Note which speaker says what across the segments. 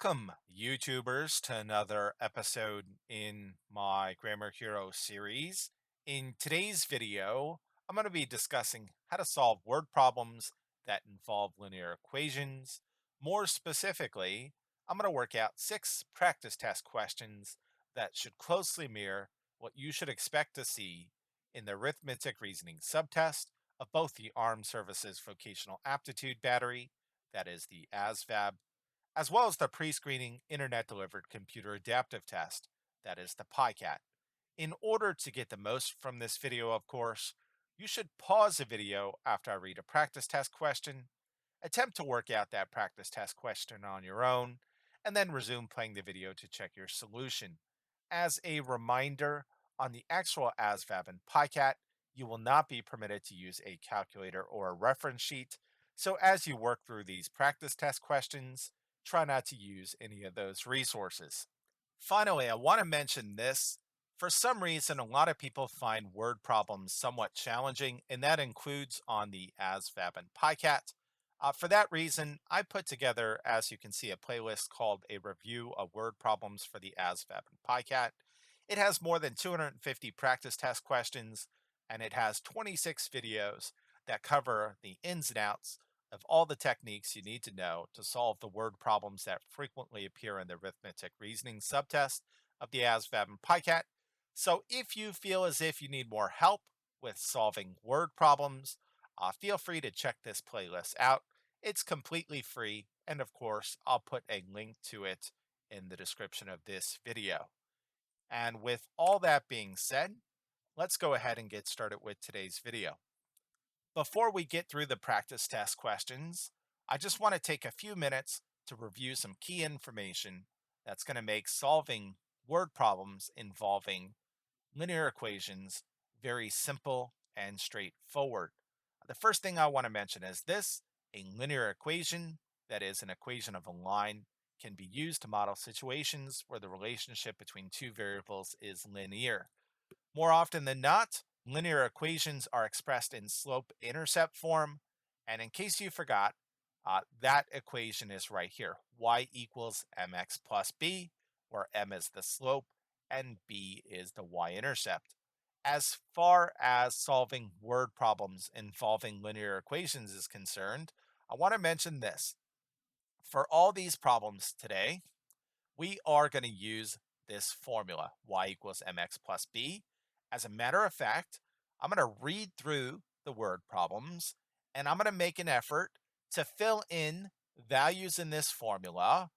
Speaker 1: Welcome, YouTubers, to another episode in my Grammar Hero series. In today's video, I'm going to be discussing how to solve word problems that involve linear equations. More specifically, I'm going to work out 6 practice test questions that should closely mirror what you should expect to see in the arithmetic reasoning subtest of both the Armed Services Vocational Aptitude Battery, that is the ASVAB, as well as the pre-screening Internet Delivered Computer Adaptive Test, that is the PiCAT. In order to get the most from this video, of course, you should pause the video after I read a practice test question, attempt to work out that practice test question on your own, and then resume playing the video to check your solution. As a reminder, on the actual ASVAB and PiCAT, you will not be permitted to use a calculator or a reference sheet. So as you work through these practice test questions, try not to use any of those resources. Finally, I want to mention this. For some reason, a lot of people find word problems somewhat challenging, and that includes on the ASVAB and PiCAT. For that reason, I put together, as you can see, a playlist called A Review of Word Problems for the ASVAB and PiCAT. It has more than 250 practice test questions, and it has 26 videos that cover the ins and outs of all the techniques you need to know to solve the word problems that frequently appear in the arithmetic reasoning subtest of the ASVAB and PiCAT. So if you feel as if you need more help with solving word problems, feel free to check this playlist out. It's completely free, and of course, I'll put a link to it in the description of this video. And with all that being said, let's go ahead and get started with today's video. Before we get through the practice test questions, I just want to take a few minutes to review some key information that's going to make solving word problems involving linear equations very simple and straightforward. The first thing I want to mention is this: a linear equation, that is an equation of a line, can be used to model situations where the relationship between two variables is linear. More often than not, linear equations are expressed in slope-intercept form. And in case you forgot, that equation is right here. Y equals mx plus b, where m is the slope and b is the y-intercept. As far as solving word problems involving linear equations is concerned, I want to mention this. For all these problems today, we are going to use this formula, y equals mx plus b. As a matter of fact, I'm going to read through the word problems, and I'm going to make an effort to fill in values in this formula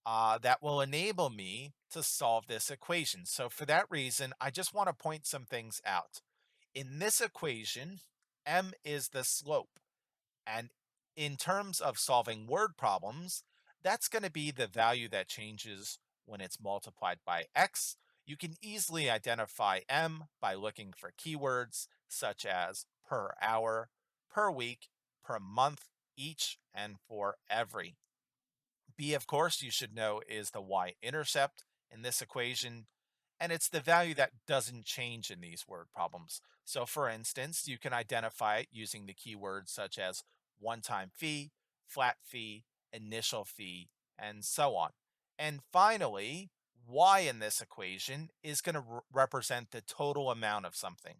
Speaker 1: that will enable me to solve this equation. So for that reason, I just want to point some things out. In this equation, m is the slope. And in terms of solving word problems, that's going to be the value that changes when it's multiplied by x. You can easily identify m by looking for keywords such as per hour, per week, per month, each, and for every. B, of course, you should know is the y-intercept in this equation, and it's the value that doesn't change in these word problems. So for instance, you can identify it using the keywords such as one-time fee, flat fee, initial fee, and so on. And finally, y in this equation is going to represent the total amount of something.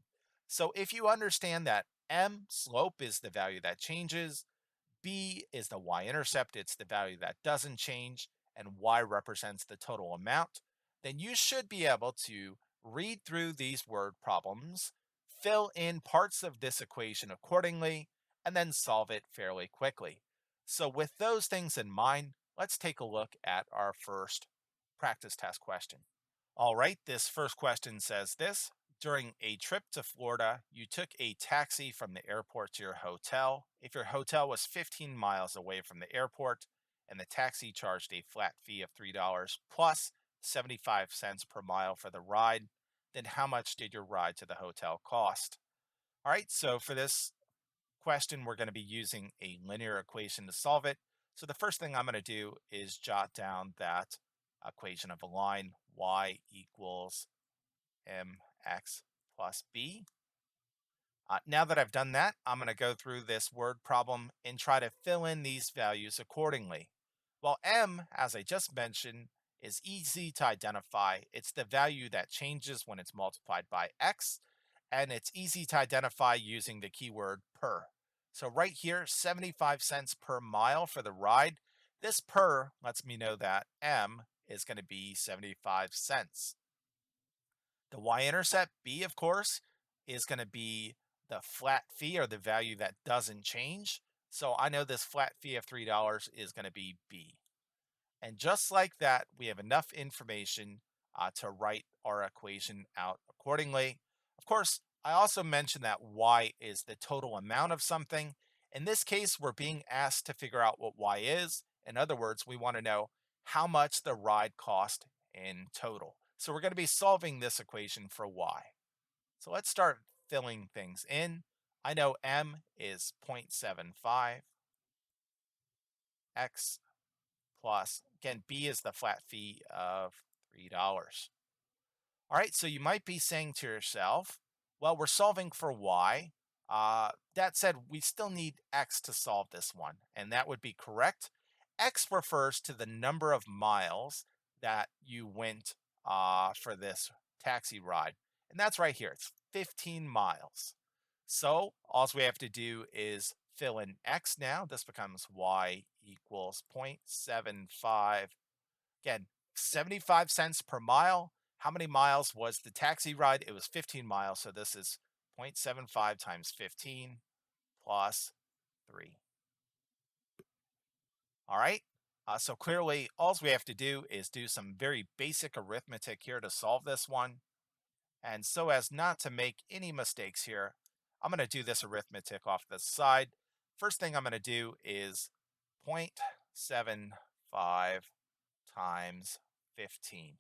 Speaker 1: So if you understand that m, slope, is the value that changes, b is the y-intercept, it's the value that doesn't change, and y represents the total amount, then you should be able to read through these word problems, fill in parts of this equation accordingly, and then solve it fairly quickly. So with those things in mind, let's take a look at our first practice test question. All right, this first question says this: during a trip to Florida, you took a taxi from the airport to your hotel. If your hotel was 15 miles away from the airport and the taxi charged a flat fee of $3 plus 75 cents per mile for the ride, then how much did your ride to the hotel cost? All right, so for this question, we're going to be using a linear equation to solve it. So the first thing I'm going to do is jot down that equation of a line, y equals mx plus b. Now that I've done that, I'm going to go through this word problem and try to fill in these values accordingly. Well, m, as I just mentioned, is easy to identify. It's the value that changes when it's multiplied by x, and it's easy to identify using the keyword per. So right here, 75 cents per mile for the ride. This per lets me know that m is going to be 75 cents. The y-intercept, b, of course, is going to be the flat fee or the value that doesn't change. So I know this flat fee of $3 is going to be b. And just like that, we have enough information to write our equation out accordingly. Of course, I also mentioned that y is the total amount of something. In this case, we're being asked to figure out what y is. In other words, we want to know how much the ride cost in total. So we're going to be solving this equation for y. So let's start filling things in. I know m is 0.75, x plus, again, b is the flat fee of $3. All right, so you might be saying to yourself, well, we're solving for y. That said, we still need x to solve this one, and that would be correct. X refers to the number of miles that you went for this taxi ride, and that's right here. It's 15 miles. So all we have to do is fill in x now. This becomes y equals 0.75. Again, 75 cents per mile. How many miles was the taxi ride? It was 15 miles. So this is 0.75 times 15 plus 3. All right. So clearly, all we have to do is do some very basic arithmetic here to solve this one. And so as not to make any mistakes here, I'm going to do this arithmetic off the side. First thing I'm going to do is 0.75 times 15.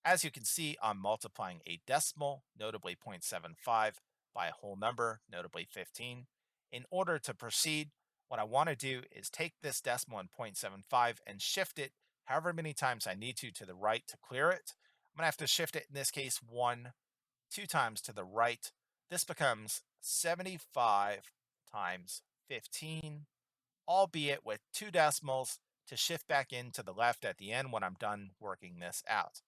Speaker 1: As you can see, I'm multiplying a decimal, notably 0.75, by a whole number, notably 15. In order to proceed, what I want to do is take this decimal in 0.75 and shift it however many times I need to the right to clear it. I'm going to have to shift it, in this case, 2 times to the right. This becomes 75 times 15, albeit with 2 decimals to shift back into the left at the end when I'm done working this out.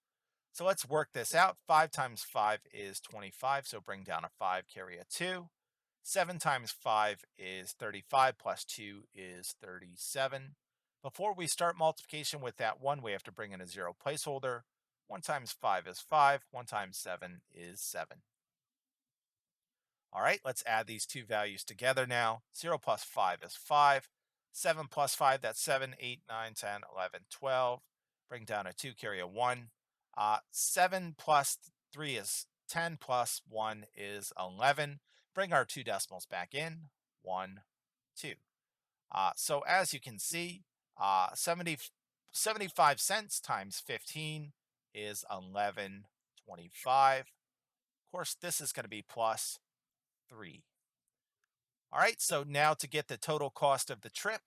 Speaker 1: So let's work this out. 5 times 5 is 25, so bring down a 5, carry a 2. 7 times 5 is 35, plus 2 is 37. Before we start multiplication with that 1, we have to bring in a 0 placeholder. 1 times 5 is 5, 1 times 7 is 7. All right, let's add these two values together now. 0 plus 5 is 5. 7 plus 5, that's 7, 8, 9, 10, 11, 12. Bring down a 2, carry a 1. 7 plus 3 is 10, plus 1 is 11. Bring our two decimals back in, 1, 2. So as you can see, 75 cents times 15 is 11.25. Of course, this is going to be plus 3. All right, so now to get the total cost of the trip,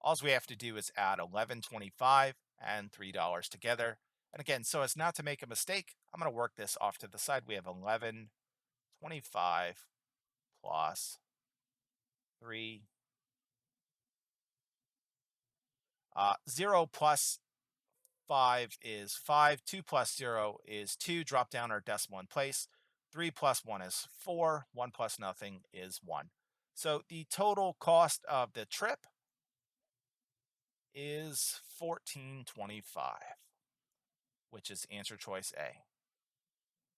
Speaker 1: all we have to do is add 11.25 and $3 together. And again, so as not to make a mistake, I'm going to work this off to the side. We have 11.25 plus 3. 0 plus 5 is 5. 2 plus 0 is 2. Drop down our decimal in place. 3 plus 1 is 4. 1 plus nothing is 1. So the total cost of the trip is 14.25, which is answer choice A.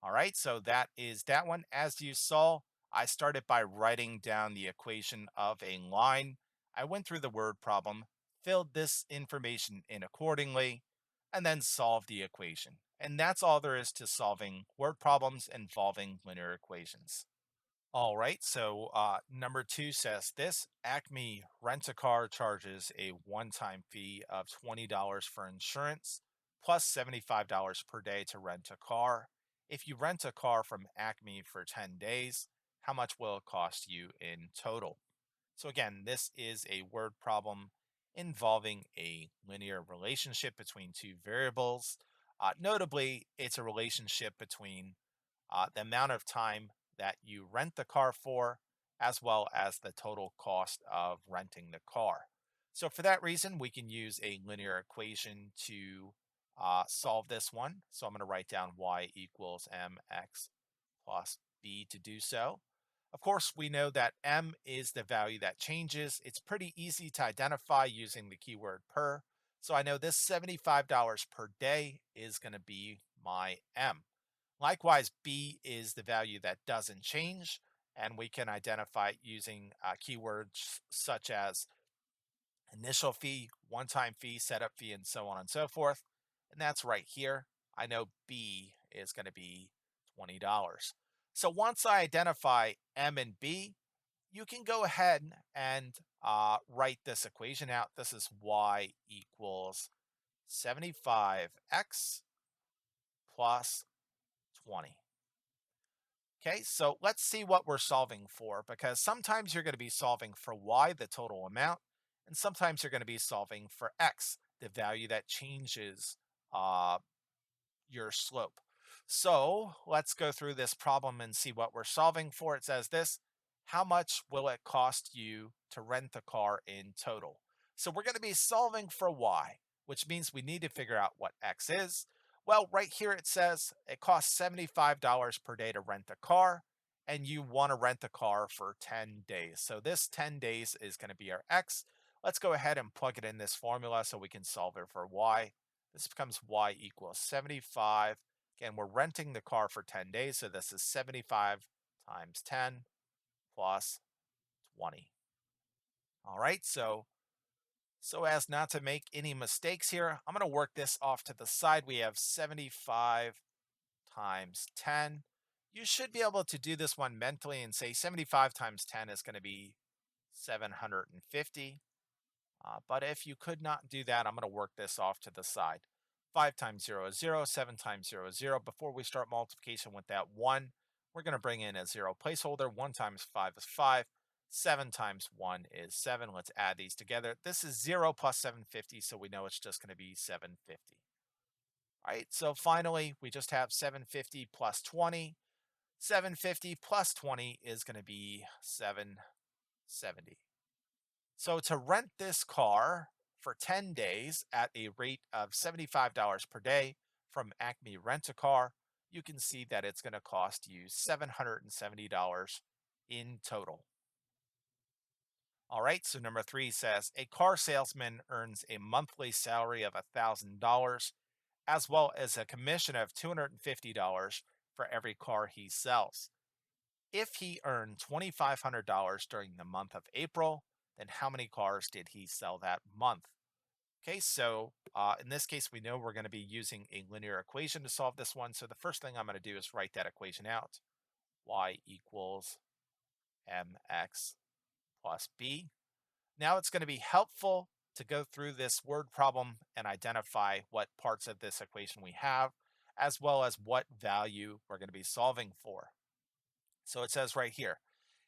Speaker 1: All right, so that is that one. As you saw, I started by writing down the equation of a line. I went through the word problem, filled this information in accordingly, and then solved the equation. And that's all there is to solving word problems involving linear equations. All right, so number 2 says this: Acme Rent-A-Car charges a one-time fee of $20 for insurance plus $75 per day to rent a car. If you rent a car from Acme for 10 days, how much will it cost you in total? So again, this is a word problem involving a linear relationship between two variables. Notably, it's a relationship between the amount of time that you rent the car for, as well as the total cost of renting the car. So for that reason, we can use a linear equation to solve this one. So I'm going to write down y equals mx plus b to do so. Of course, we know that m is the value that changes. It's pretty easy to identify using the keyword per. So I know this $75 per day is going to be my m. Likewise, b is the value that doesn't change, and we can identify it using keywords such as initial fee, one-time fee, setup fee, and so on and so forth. And that's right here. I know B is going to be $20. So once I identify M and B, you can go ahead and write this equation out. This is y equals 75x plus 20. Okay, so let's see what we're solving for, because sometimes you're going to be solving for y, the total amount, and sometimes you're going to be solving for x, the value that changes uh, your slope. So let's go through this problem and see what we're solving for. It says this: how much will it cost you to rent the car in total? So we're going to be solving for y, which means we need to figure out what x is. Well, right here it says it costs $75 per day to rent the car, and you want to rent the car for 10 days. So this 10 days is going to be our x. Let's go ahead and plug it in this formula so we can solve it for y. This becomes y equals 75. Again, we're renting the car for 10 days, so this is 75 times 10 plus 20. All right, so as not to make any mistakes here, I'm going to work this off to the side. We have 75 times 10. You should be able to do this one mentally and say 75 times 10 is going to be 750. But if you could not do that, I'm going to work this off to the side. 5 times 0 is 0, 7 times 0 is 0. Before we start multiplication with that 1, we're going to bring in a 0 placeholder. 1 times 5 is 5. 7 times 1 is 7. Let's add these together. This is 0 plus 750, so we know it's just going to be 750. All right, so finally, we just have 750 plus 20. 750 plus 20 is going to be 770. So to rent this car for 10 days at a rate of $75 per day from Acme Rent-A-Car, you can see that it's going to cost you $770 in total. All right, so number 3 says a car salesman earns a monthly salary of $1,000 as well as a commission of $250 for every car he sells. If he earned $2,500 during the month of April, then how many cars did he sell that month? Okay, so in this case, we know we're going to be using a linear equation to solve this one. So the first thing I'm going to do is write that equation out. Y equals mx plus b. Now it's going to be helpful to go through this word problem and identify what parts of this equation we have, as well as what value we're going to be solving for. So it says right here,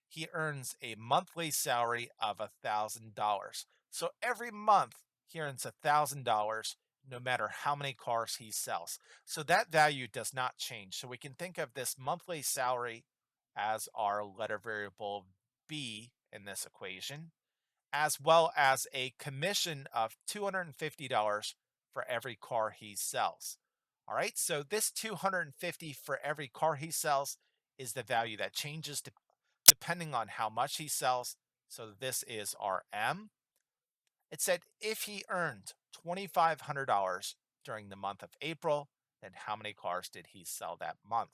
Speaker 1: he earns a monthly salary of $1,000. So every month he earns $1,000 no matter how many cars he sells. So that value does not change. So we can think of this monthly salary as our letter variable b in this equation, as well as a commission of $250 for every car he sells. All right, so this 250 for every car he sells is the value that changes depending on how much he sells. So this is our M. It said if he earned $2,500 during the month of April, then how many cars did he sell that month?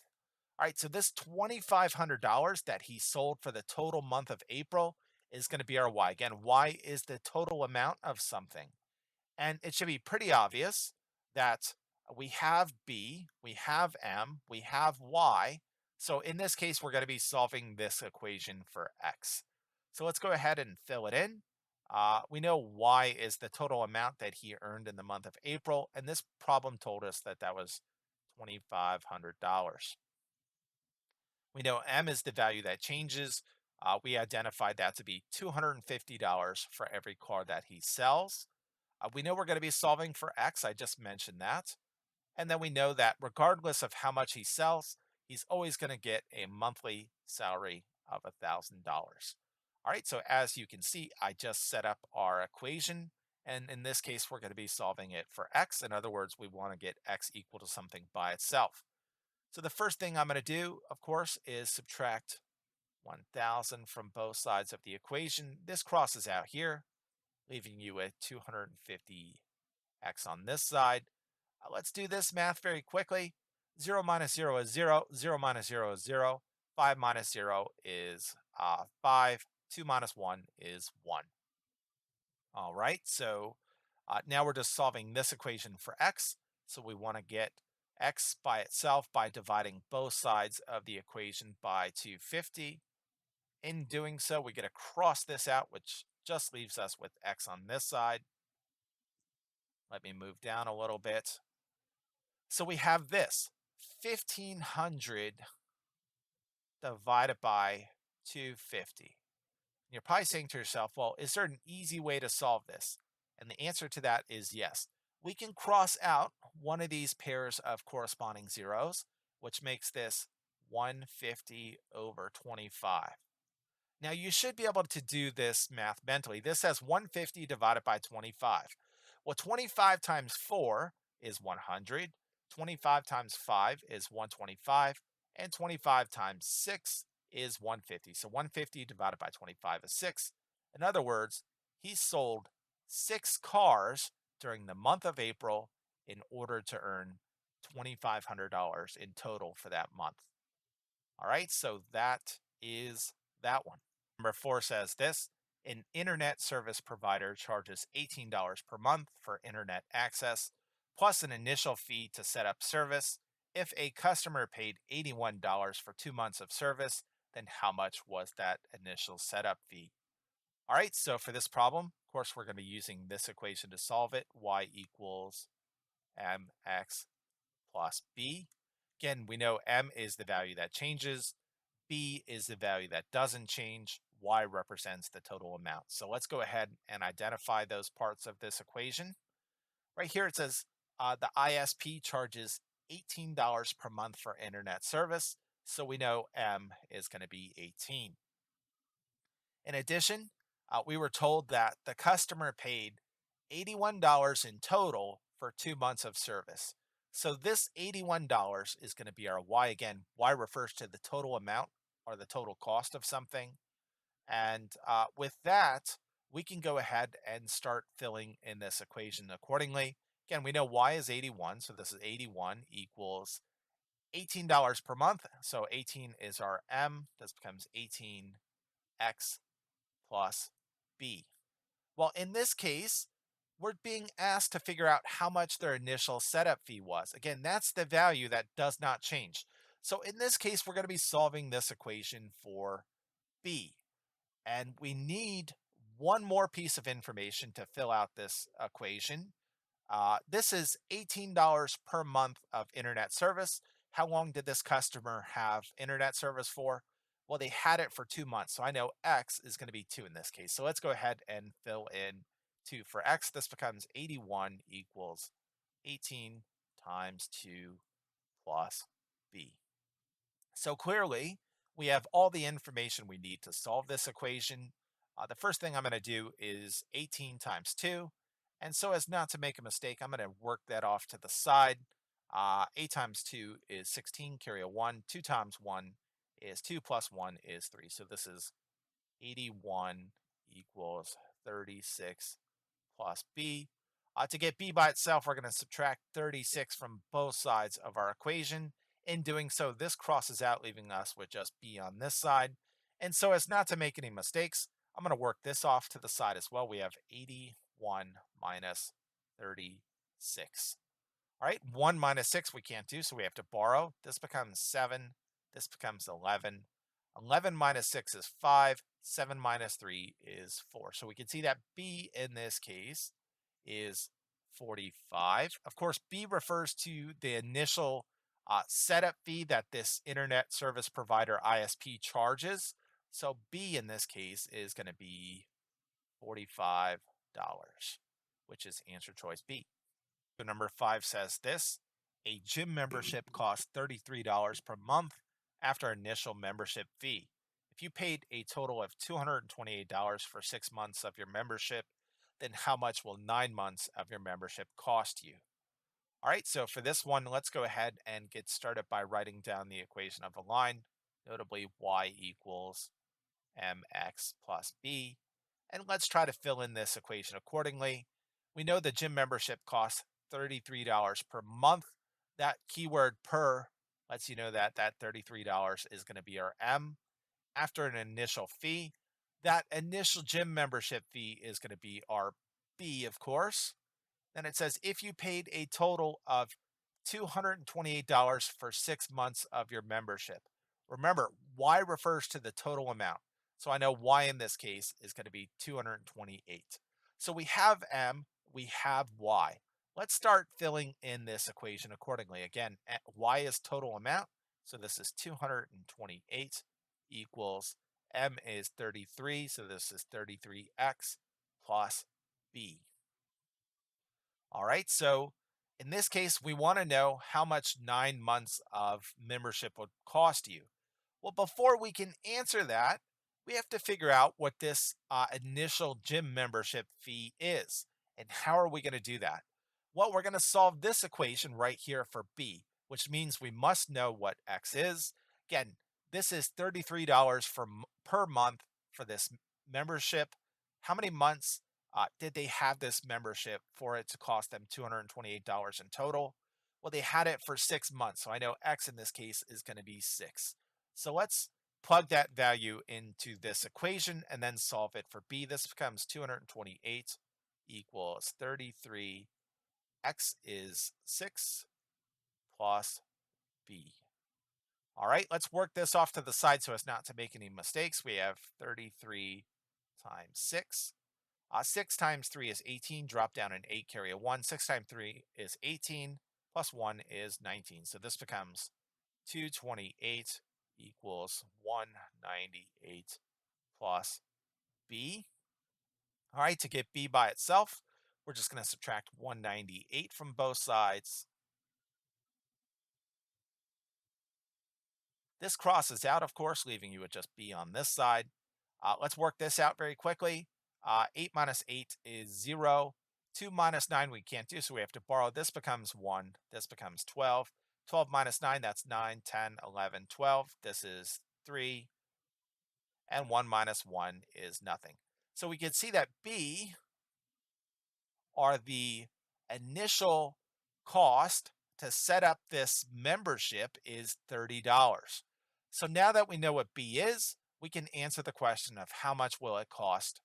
Speaker 1: All right, so this $2,500 that he sold for the total month of April is going to be our Y. Again, Y is the total amount of something. And it should be pretty obvious that we have B, we have M, we have Y. So in this case, we're going to be solving this equation for X. So let's go ahead and fill it in. We know Y is the total amount that he earned in the month of April, and this problem told us that that was $2,500. We know M is the value that changes. We identified that to be $250 for every car that he sells. We know we're going to be solving for X. I just mentioned that. And then we know that regardless of how much he sells, he's always going to get a monthly salary of $1,000. All right, so as you can see, I just set up our equation. And in this case, we're going to be solving it for x. In other words, we want to get x equal to something by itself. So the first thing I'm going to do, of course, is subtract 1,000 from both sides of the equation. This crosses out here, leaving you with 250x on this side. Let's do this math very quickly. 0 minus 0 is 0. 0 minus 0 is 0. 5 minus 0 is 5. 2 minus 1 is 1. All right, so now we're just solving this equation for x. So we want to get x by itself by dividing both sides of the equation by 250. In doing so, we get to cross this out, which just leaves us with x on this side. Let me move down a little bit. So we have this 1,500 divided by 250. You're probably saying to yourself, well, is there an easy way to solve this? And the answer to that is yes. We can cross out one of these pairs of corresponding zeros, which makes this 150 over 25. Now you should be able to do this math mentally. This says 150 divided by 25. Well, 25 times 4 is 100. 25 times 5 is 125. And 25 times 6 is 150. So 150 divided by 25 is 6. In other words, he sold 6 cars during the month of April in order to earn $2,500 in total for that month. All right, so that is that one. Number 4 says this: an internet service provider charges $18 per month for internet access, plus an initial fee to set up service. If a customer paid $81 for 2 months of service, then how much was that initial setup fee? All right, so for this problem, of course, we're going to be using this equation to solve it. Y equals mx plus b. Again, we know m is the value that changes, b is the value that doesn't change, y represents the total amount. So let's go ahead and identify those parts of this equation. Right here it says the ISP charges $18 per month for internet service, so we know m is going to be 18. In addition, we were told that the customer paid $81 in total for 2 months of service. So this $81 is going to be our y. Again, y refers to the total amount or the total cost of something. And with that, we can go ahead and start filling in this equation accordingly. Again, we know y is 81, so this is 81 equals $18 per month. So 18 is our m. This becomes 18x plus b. Well, in this case, we're being asked to figure out how much their initial setup fee was. Again, that's the value that does not change. So in this case, we're going to be solving this equation for b. And we need one more piece of information to fill out this equation. This is $18 per month of internet service. How long did this customer have internet service for? Well, they had it for 2 months. So I know X is going to be 2 in this case. So let's go ahead and fill in 2 for X. This becomes 81 equals 18 times 2 plus B. So clearly, we have all the information we need to solve this equation. The first thing I'm going to do is 18 times 2. And so as not to make a mistake, I'm going to work that off to the side. 8 times 2 is 16, carry a 1. 2 times 1 is 2 plus 1 is 3. So this is 81 equals 36 plus b. To get b by itself, we're going to subtract 36 from both sides of our equation. In doing so, this crosses out, leaving us with just b on this side. And so as not to make any mistakes, I'm going to work this off to the side as well. We have 81 minus 36. All right, 1 minus 6 we can't do, so we have to borrow. This becomes 7. This becomes 11. 11 minus 6 is 5. 7 minus 3 is 4. So we can see that b in this case is 45. Of course, b refers to the initial setup fee that this internet service provider ISP charges. So b in this case is going to be $45, which is answer choice B. So number 5 says this: a gym membership costs $33 per month after initial membership fee. if you paid a total of $228 for 6 months of your membership, then how much will 9 months of your membership cost you? All right, so for this one, let's go ahead and get started by writing down the equation of a line, notably y equals mx plus b. And let's try to fill in this equation accordingly. We know the gym membership costs $33 per month. That keyword per lets you know that that $33 is going to be our M. After an initial fee, that initial gym membership fee is going to be our B, of course. Then it says if you paid a total of $228 for 6 months of your membership. Remember, Y refers to the total amount. So I know Y in this case is going to be 228. So we have M, we have Y. Let's start filling in this equation accordingly. Again, Y is total amount. So this is 228 equals M is 33. So this is 33x plus B. All right, so in this case, we want to know how much 9 months of membership would cost you. Well, before we can answer that, we have to figure out what this initial gym membership fee is. And how are we going to do that? Well, we're going to solve this equation right here for B, which means we must know what X is. Again, this is $33 per month for this membership. How many months did they have this membership for it to cost them $228 in total? Well, they had it for 6 months. So I know X in this case is going to be 6. So let's plug that value into this equation and then solve it for B. This becomes 228 equals 33. X is 6 plus B. All right, let's work this off to the side so as not to make any mistakes. We have 33 times 6. 6 times 3 is 18. Drop down an 8, carry a 1. 6 times 3 is 18, plus 1 is 19. So this becomes 228 equals 198 plus B. All right, to get B by itself, we're just going to subtract 198 from both sides. This crosses out, of course, leaving you with just B on this side. Let's work this out very quickly. 8 minus 8 is 0. 2 minus 9 we can't do, so we have to borrow. This becomes 1. This becomes 12. 12 minus 9, that's 9, 10, 11, 12. This is 3. And 1 minus 1 is nothing. So we can see that B are the initial cost to set up this membership is $30. So now that we know what B is, we can answer the question of how much will it cost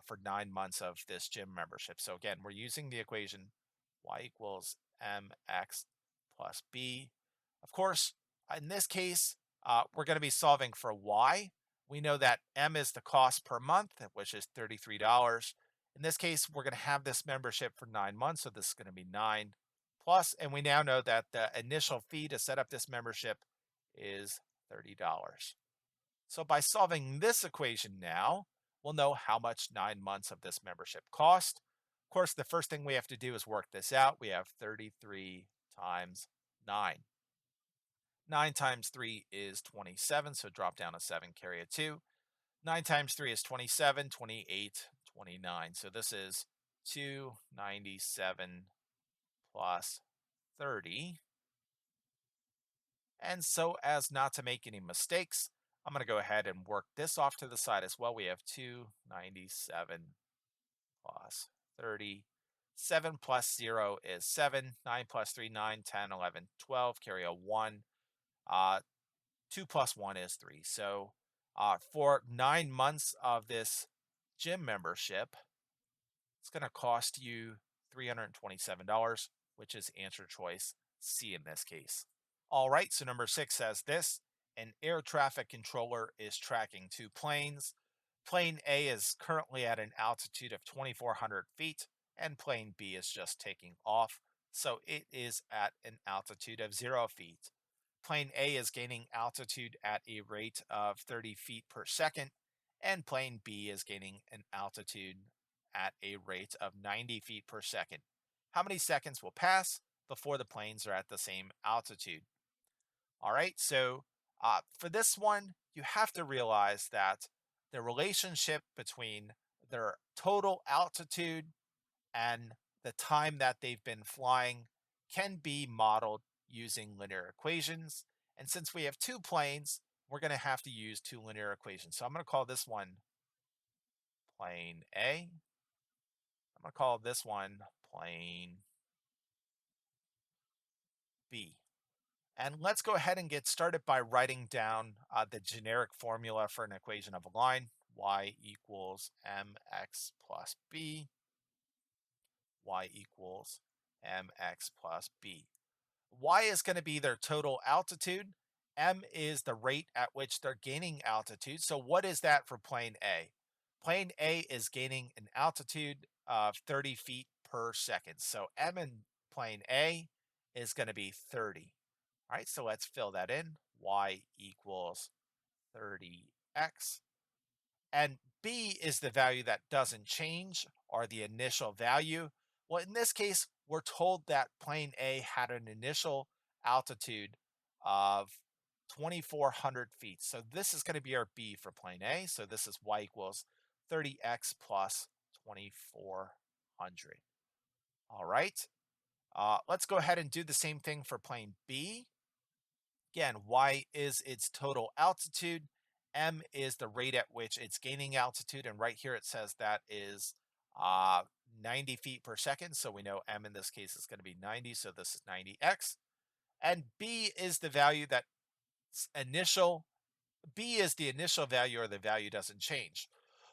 Speaker 1: for 9 months of this gym membership. So again, we're using the equation y equals mx plus b. Of course, in this case, we're going to be solving for y. We know that m is the cost per month, which is $33. In this case, we're going to have this membership for 9 months, so this is going to be 9 plus, and we now know that the initial fee to set up this membership is $30. So by solving this equation now, we'll know how much 9 months of this membership cost. Of course, the first thing we have to do is work this out. We have 33 times 9. 9 times 3 is 27, so drop down a 7, carry a 2. 9 times 3 is 27, 28, 29. So this is 297 plus 30. And so as not to make any mistakes, I'm going to go ahead and work this off to the side as well. We have 297 plus 30. 7 plus 0 is 7. 9 plus 3, 9, 10, 11, 12. Carry a 1. 2 plus 1 is 3. So for 9 months of this gym membership, it's going to cost you $327, which is answer choice C in this case. All right, so number 6 says this: an air traffic controller is tracking 2 planes. Plane A is currently at an altitude of 2,400 feet, and plane B is just taking off. So it is at an altitude of 0 feet. Plane A is gaining altitude at a rate of 30 feet per second, and plane B is gaining an altitude at a rate of 90 feet per second. How many seconds will pass before the planes are at the same altitude? All right, so For this one, you have to realize that the relationship between their total altitude and the time that they've been flying can be modeled using linear equations. And since we have two planes, we're going to have to use two linear equations. So I'm going to call this one plane A. I'm going to call this one plane B. And let's go ahead and get started by writing down the generic formula for an equation of a line. Y equals mx plus b. Y equals mx plus b. Y is going to be their total altitude. M is the rate at which they're gaining altitude. So what is that for plane A? Plane A is gaining an altitude of 30 feet per second. So M in plane A is going to be 30. All right, so let's fill that in. Y equals 30x. And B is the value that doesn't change, or the initial value. Well, in this case, we're told that plane A had an initial altitude of 2,400 feet. So this is going to be our B for plane A. So this is Y equals 30x plus 2,400. All right. Let's go ahead and do the same thing for plane B. Again, Y is its total altitude. M is the rate at which it's gaining altitude. And right here it says that is 90 feet per second. So we know M in this case is going to be 90. So this is 90x. And B is the value that initial, B is the initial value, or the value doesn't change.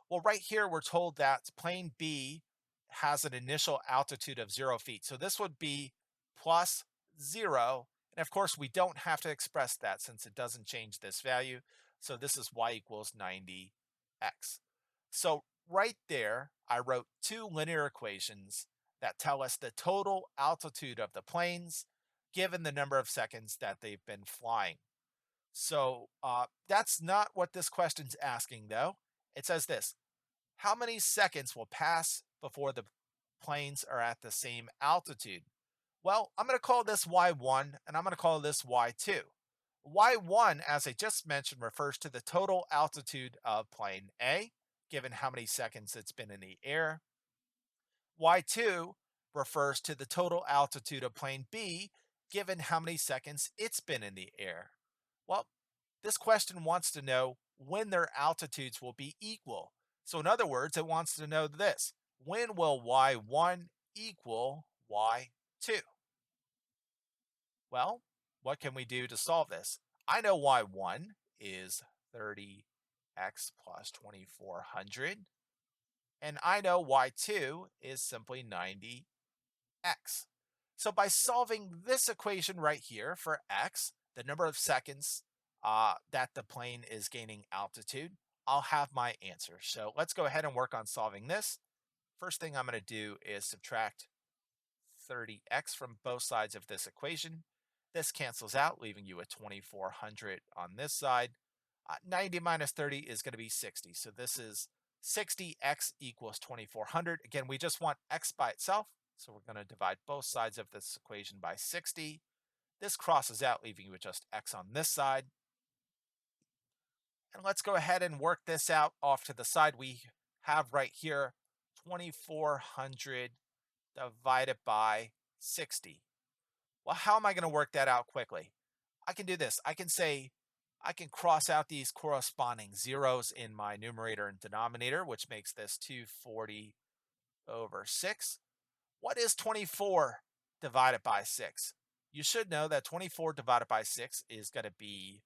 Speaker 1: Well, right here we're told that plane B has an initial altitude of 0 feet. So this would be plus 0. And of course, we don't have to express that since it doesn't change this value. So this is Y equals 90x. So right there, I wrote two linear equations that tell us the total altitude of the planes given the number of seconds that they've been flying. So that's not what this question's asking, though. It says this: how many seconds will pass before the planes are at the same altitude? Well, I'm going to call this Y1 and I'm going to call this Y2. Y1, as I just mentioned, refers to the total altitude of plane A, given how many seconds it's been in the air. Y2 refers to the total altitude of plane B, given how many seconds it's been in the air. Well, this question wants to know when their altitudes will be equal. So in other words, it wants to know this: when will Y1 equal Y2? Well, what can we do to solve this? I know Y1 is 30x plus 2,400. And I know Y2 is simply 90x. So by solving this equation right here for x, the number of seconds that the plane is gaining altitude, I'll have my answer. So let's go ahead and work on solving this. First thing I'm going to do is subtract 30x from both sides of this equation. This cancels out, leaving you a 2,400 on this side. 90 minus 30 is going to be 60. So this is 60x equals 2,400. Again, we just want x by itself. So we're going to divide both sides of this equation by 60. This crosses out, leaving you with just x on this side. And let's go ahead and work this out off to the side. We have right here 2,400 divided by 60. Well, how am I going to work that out quickly? I can do this. I can cross out these corresponding zeros in my numerator and denominator, which makes this 240 over 6. What is 24 divided by 6? You should know that 24 divided by 6 is going to be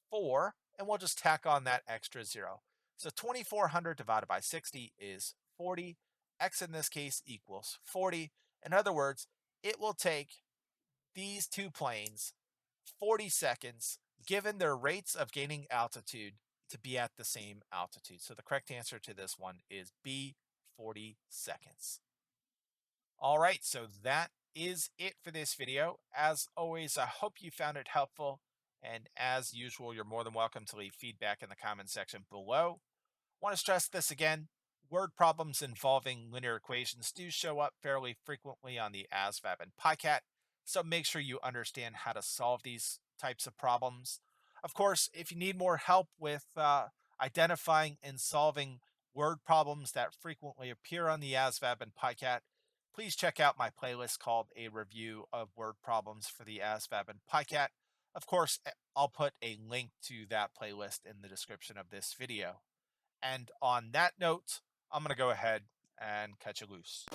Speaker 1: 4, and we'll just tack on that extra 0. So 2,400 divided by 60 is 40. X in this case equals 40. In other words, it will take these two planes 40 seconds, given their rates of gaining altitude, to be at the same altitude. So the correct answer to this one is B, 40 seconds. All right, so that is it for this video. As always, I hope you found it helpful. And as usual, you're more than welcome to leave feedback in the comment section below. Want to stress this again: word problems involving linear equations do show up fairly frequently on the ASVAB and PiCAT, so make sure you understand how to solve these types of problems. Of course, if you need more help with identifying and solving word problems that frequently appear on the ASVAB and PiCAT, please check out my playlist called A Review of Word Problems for the ASVAB and PiCAT. Of course, I'll put a link to that playlist in the description of this video. And on that note, I'm going to go ahead and cut you loose.